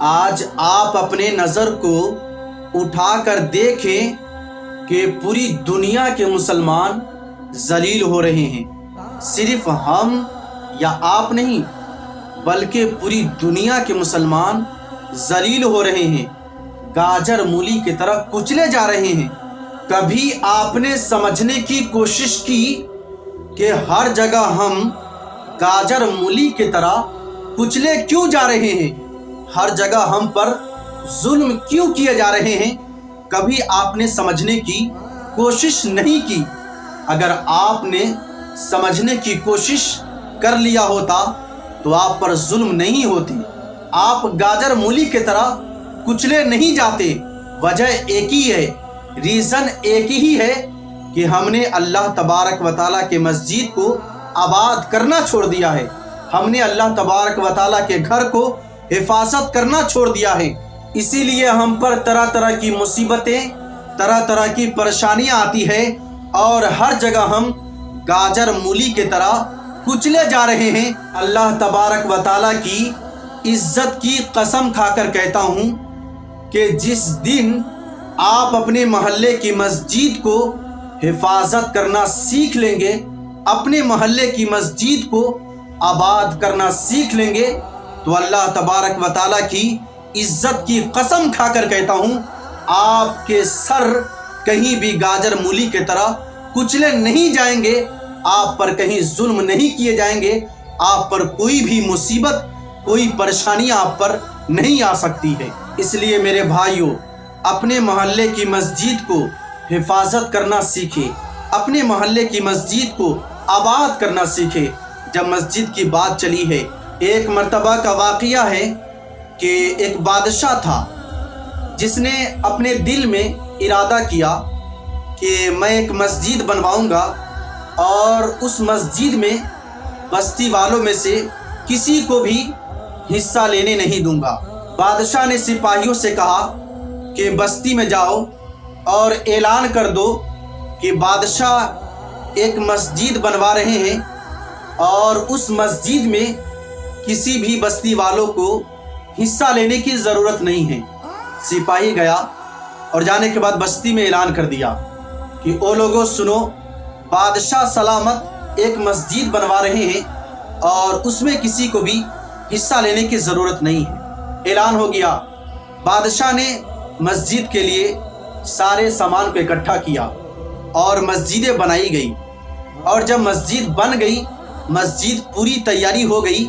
آج آپ اپنے نظر کو اٹھا کر دیکھیں کہ پوری دنیا کے مسلمان ذلیل ہو رہے ہیں۔ صرف ہم یا آپ نہیں بلکہ پوری دنیا کے مسلمان ذلیل ہو رہے ہیں، گاجر مولی کی طرح کچلے جا رہے ہیں۔ کبھی آپ نے سمجھنے کی کوشش کی کہ ہر جگہ ہم گاجر مولی کی طرح کچلے کیوں جا رہے ہیں؟ ہر جگہ ہم پر ظلم کیوں کیے جا رہے ہیں؟ کبھی آپ نے سمجھنے کی کوشش نہیں کی۔ اگر آپ نے سمجھنے کی کوشش کر لیا ہوتا تو آپ پر ظلم نہیں ہوتی، آپ گاجر مولی کی طرح کچلے نہیں جاتے۔ وجہ ایک ہی ہے، ریزن ایک ہی ہے کہ ہم نے اللہ تبارک و تعالیٰ کے مسجد کو آباد کرنا چھوڑ دیا ہے، ہم نے اللہ تبارک و تعالیٰ کے گھر کو حفاظت کرنا چھوڑ دیا ہے۔ اسی لیے ہم پر طرح طرح کی مصیبتیں، طرح طرح کی پریشانیاں آتی ہے اور ہر جگہ ہم گاجر مولی کی طرح کچلے جا رہے ہیں۔ اللہ تبارک و تعالیٰ کی عزت کی قسم کھا کر کہتا ہوں کہ جس دن آپ اپنے محلے کی مسجد کو حفاظت کرنا سیکھ لیں گے، اپنے محلے کی مسجد کو آباد کرنا سیکھ لیں گے، تو اللہ تبارک و تعالیٰ کی عزت کی قسم کھا کر کہتا ہوں آپ کے سر کہیں بھی گاجر مولی کی طرح کچلے نہیں جائیں گے، آپ پر کہیں ظلم نہیں کیے جائیں گے، آپ پر کوئی بھی مصیبت، کوئی پریشانی آپ پر نہیں آ سکتی ہے۔ اس لیے میرے بھائیوں، اپنے محلے کی مسجد کو حفاظت کرنا سیکھیں، اپنے محلے کی مسجد کو آباد کرنا سیکھیں۔ جب مسجد کی بات چلی ہے، ایک مرتبہ کا واقعہ ہے کہ ایک بادشاہ تھا جس نے اپنے دل میں ارادہ کیا کہ میں ایک مسجد بنواؤں گا اور اس مسجد میں بستی والوں میں سے کسی کو بھی حصہ لینے نہیں دوں گا۔ بادشاہ نے سپاہیوں سے کہا کہ بستی میں جاؤ اور اعلان کر دو کہ بادشاہ ایک مسجد بنوا رہے ہیں اور اس مسجد میں کسی بھی بستی والوں کو حصہ لینے کی ضرورت نہیں ہے۔ سپاہی گیا اور جانے کے بعد بستی میں اعلان کر دیا کہ او لوگوں سنو، بادشاہ سلامت ایک مسجد بنوا رہے ہیں اور اس میں کسی کو بھی حصہ لینے کی ضرورت نہیں ہے۔ اعلان ہو گیا۔ بادشاہ نے مسجد کے لیے سارے سامان کو اکٹھا کیا اور مسجدیں بنائی گئی، اور جب مسجد بن گئی، مسجد پوری تیاری ہو گئی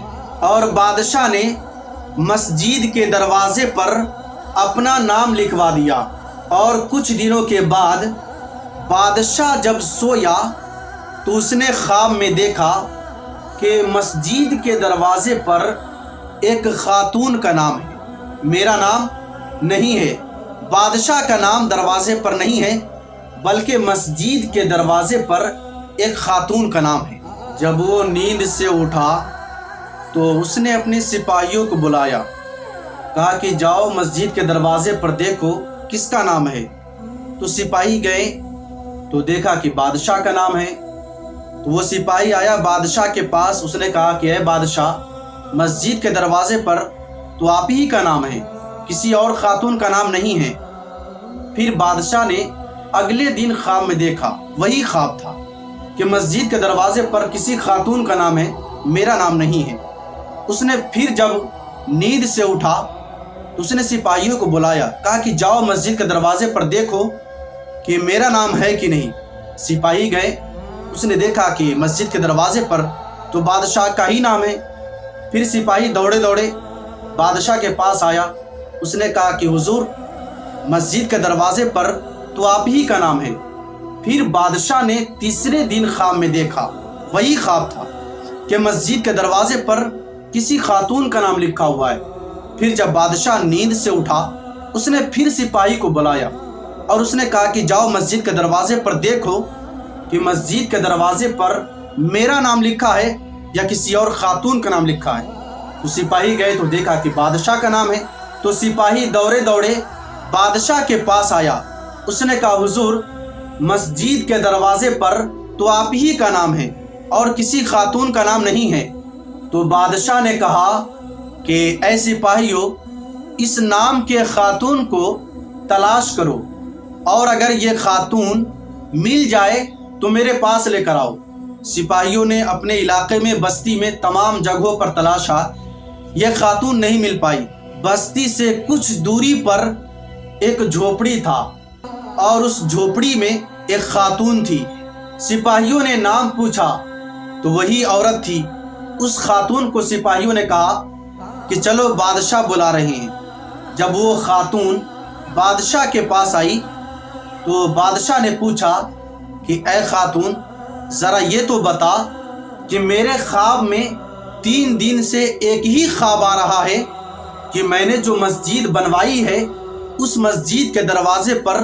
اور بادشاہ نے مسجد کے دروازے پر اپنا نام لکھوا دیا۔ اور کچھ دنوں کے بعد بادشاہ جب سویا تو اس نے خواب میں دیکھا کہ مسجد کے دروازے پر ایک خاتون کا نام ہے، میرا نام نہیں ہے، بادشاہ کا نام دروازے پر نہیں ہے، بلکہ مسجد کے دروازے پر ایک خاتون کا نام ہے۔ جب وہ نیند سے اٹھا تو اس نے اپنے سپاہیوں کو بلایا، کہا کہ جاؤ مسجد کے دروازے پر دیکھو کس کا نام ہے۔ تو سپاہی گئے تو دیکھا کہ بادشاہ کا نام ہے۔ تو وہ سپاہی آیا بادشاہ کے پاس، اس نے کہا کہ اے بادشاہ، مسجد کے دروازے پر تو آپ ہی کا نام ہے، کسی اور خاتون کا نام نہیں ہے۔ پھر بادشاہ نے اگلے دن خواب میں دیکھا، وہی خواب تھا کہ مسجد کے دروازے پر کسی خاتون کا نام ہے، میرا نام نہیں ہے۔ اس نے پھر جب نیند سے اٹھا تو اس نے سپاہیوں کو بلایا، کہا کہ جاؤ مسجد کے دروازے پر دیکھو کہ میرا نام ہے کہ نہیں۔ سپاہی گئے، اس نے دیکھا کہ مسجد کے دروازے پر تو بادشاہ کا ہی نام ہے۔ پھر سپاہی دوڑے دوڑے بادشاہ کے پاس آیا، اس نے کہا کہ حضور، مسجد کے دروازے پر تو آپ ہی کا نام ہے۔ پھر بادشاہ نے تیسرے دن خواب میں دیکھا، وہی خواب تھا کہ مسجد کے دروازے پر کسی خاتون کا نام لکھا ہوا ہے۔ پھر جب بادشاہ نیند سے اٹھا، اس نے پھر سپاہی کو بلایا اور اس نے کہا کہ جاؤ مسجد کے دروازے پر دیکھو کہ مسجد کے دروازے پر میرا نام لکھا ہے یا کسی اور خاتون کا نام لکھا ہے۔ تو سپاہی گئے تو دیکھا کہ بادشاہ کا نام ہے۔ تو سپاہی دوڑے دوڑے بادشاہ کے پاس آیا، اس نے کہا حضور، مسجد کے دروازے پر تو آپ ہی کا نام ہے اور کسی خاتون کا نام نہیں ہے۔ تو بادشاہ نے کہا کہ اے سپاہیو، اس نام کے خاتون کو تلاش کرو اور اگر یہ خاتون مل جائے تو میرے پاس لے کر آؤ۔ سپاہیوں نے اپنے علاقے میں بستی میں تمام جگہوں پر تلاشا، یہ خاتون نہیں مل پائی۔ بستی سے کچھ دوری پر ایک جھوپڑی تھا اور اس جھوپڑی میں ایک خاتون تھی۔ سپاہیوں نے نام پوچھا تو وہی عورت تھی۔ اس خاتون کو سپاہیوں نے کہا کہ چلو بادشاہ بلا رہے ہیں۔ جب وہ خاتون بادشاہ کے پاس آئی تو بادشاہ نے پوچھا کہ اے خاتون، ذرا یہ تو بتا کہ میرے خواب میں 3 دن سے ایک ہی خواب آ رہا ہے کہ میں نے جو مسجد بنوائی ہے اس مسجد کے دروازے پر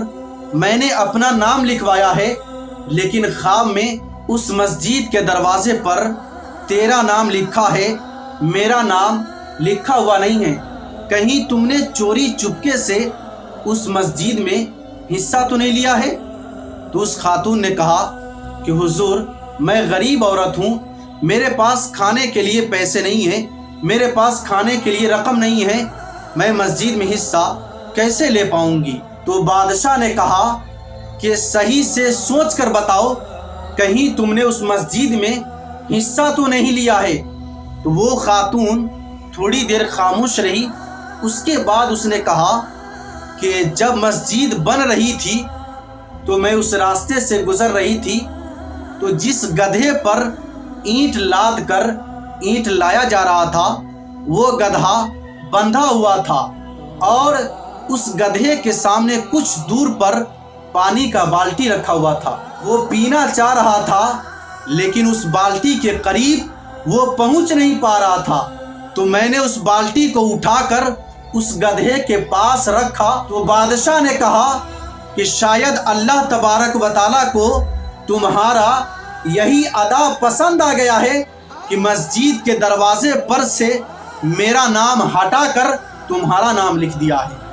میں نے اپنا نام لکھوایا ہے، لیکن خواب میں اس مسجد کے دروازے پر تیرا نام لکھا ہے، میرا نام لکھا ہوا نہیں ہے۔ کہیں تم نے چوری چپکے سے اس مسجد میں حصہ تو نہیں لیا ہے؟ تو اس خاتون نے کہا کہ حضور، میں غریب عورت ہوں، میرے پاس کھانے کے لیے پیسے نہیں ہیں، میرے پاس کھانے کے لیے رقم نہیں ہے، میں مسجد میں حصہ کیسے لے پاؤں گی؟ تو بادشاہ نے کہا کہ صحیح سے سوچ کر بتاؤ، کہیں تم نے اس مسجد میں حصہ تو نہیں لیا ہے؟ تو وہ خاتون تھوڑی دیر خاموش رہی، اس کے بعد اس نے کہا کہ جب مسجد بن رہی تھی تو میں اس راستے سے گزر رہی تھی، تو جس گدھے پر اینٹ لاد کر اینٹ لایا جا رہا تھا وہ گدھا بندھا ہوا تھا اور اس گدھے کے سامنے کچھ دور پر پانی کا بالٹی رکھا ہوا تھا۔ وہ پینا چاہ رہا تھا لیکن اس بالٹی کے قریب وہ پہنچ نہیں پا رہا تھا، تو میں نے اس بالٹی کو اٹھا کر اس گدھے کے پاس رکھا۔ تو بادشاہ نے کہا کہ شاید اللہ تبارک و تعالیٰ کو تمہارا یہی ادا پسند آ گیا ہے کہ مسجد کے دروازے پر سے میرا نام ہٹا کر تمہارا نام لکھ دیا ہے۔